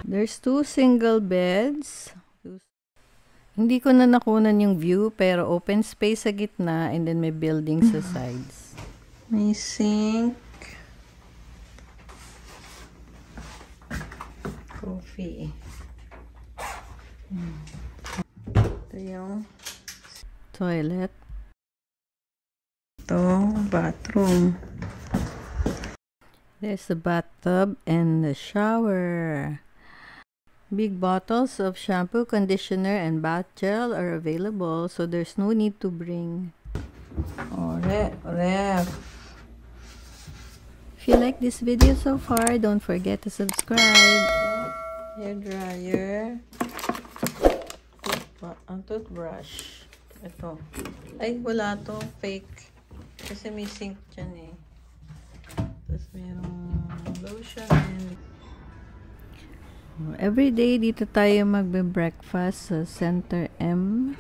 There's 2 single beds. Hindi ko na nakunan yung view, pero open space sa gitna and then may buildings sa sides. May sink. Coffee. Ito yung Toilet. Ito, bathroom. There's the bathtub and the shower. Big bottles of shampoo, conditioner, and bath gel are available, so there's no need to bring. Oh, ref. If you like this video so far, don't forget to subscribe. Hair dryer. Ang toothbrush. Ito. Ay, wala to. Fake. Kasi may sink dyan eh. Tapos merong lotion and every day dito tayo magbe-breakfast sa Center M.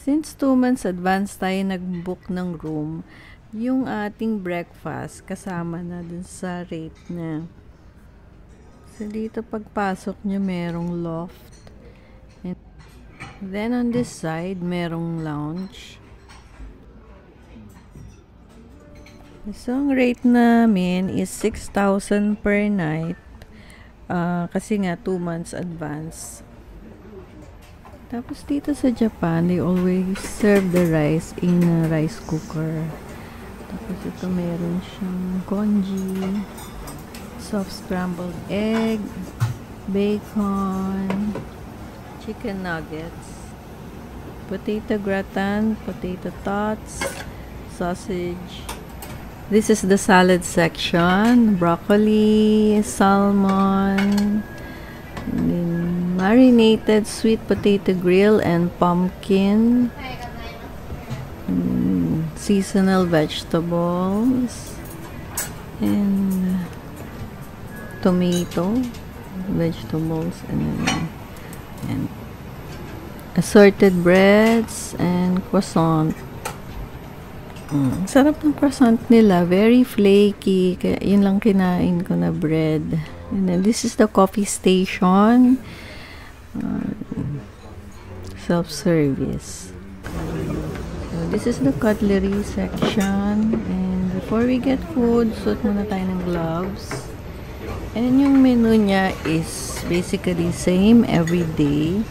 Since 2 months advance tayo nag-book ng room, yung ating breakfast kasama na dun sa rate na. So dito pagpasok nyo merong loft. And then on this side merong lounge. So ang rate namin is 6,000 per night. Kasi nga 2 months advance. Tapos dito sa Japan, they always serve the rice in a rice cooker. Tapos ito meron siyang congee, soft scrambled egg, bacon, chicken nuggets, potato gratin, potato tots, sausage. This is the salad section. Broccoli, salmon, and then marinated sweet potato grill and pumpkin. And seasonal vegetables. And tomato, vegetables, and assorted breads and croissant. Sarap ng croissant nila. Very flaky. Kaya yun lang kinain ko na bread. And then this is the coffee station. Self-service. So this is the cutlery section. And before we get food, suot muna tayo ng gloves. And yung menu niya is basically same every day.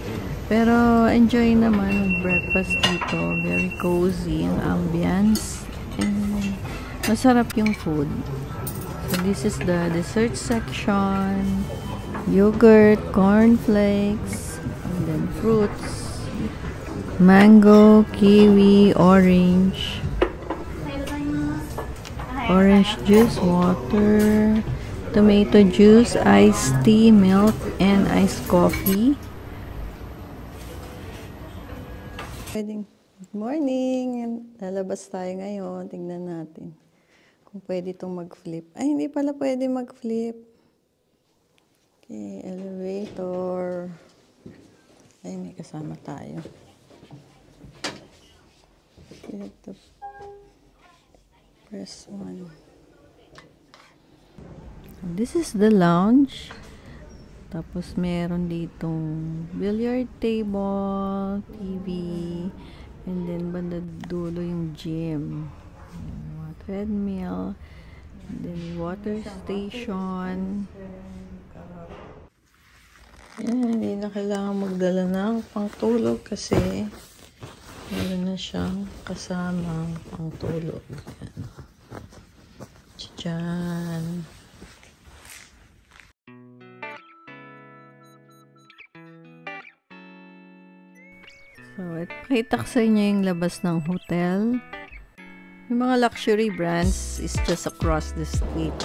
Pero enjoy naman breakfast dito. Very cozy ang ambience. And masarap yung food. So this is the dessert section. Yogurt, cornflakes, and then fruits. Mango, kiwi, orange. Orange juice, water, tomato juice, iced tea, milk, and iced coffee. Good morning! Lalabas tayo ngayon. Tingnan natin kung pwede itong mag-flip. Ay, hindi pala pwede mag-flip. Okay, elevator. Ay, may kasama tayo. Ito. Press 1. This is the lounge. Tapos meron ditong billiard table, TV, and then banda dulo yung gym. Treadmill, and then water station. Yan, hindi na kailangan magdala ng pangtulog kasi meron na siyang kasamang pangtulog. Diyan. So, ipakita ko sa inyo yung labas ng hotel. Yung mga luxury brands is just across the street.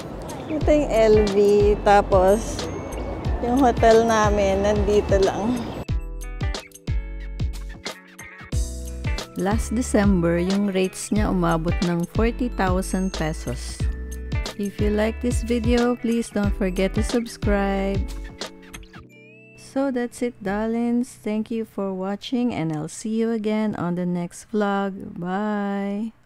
Ito yung LV, tapos yung hotel namin nandito lang. Last December, yung rates niya umabot ng 40,000 pesos. If you like this video, please don't forget to subscribe. So that's it, darlings. Thank you for watching and I'll see you again on the next vlog. Bye!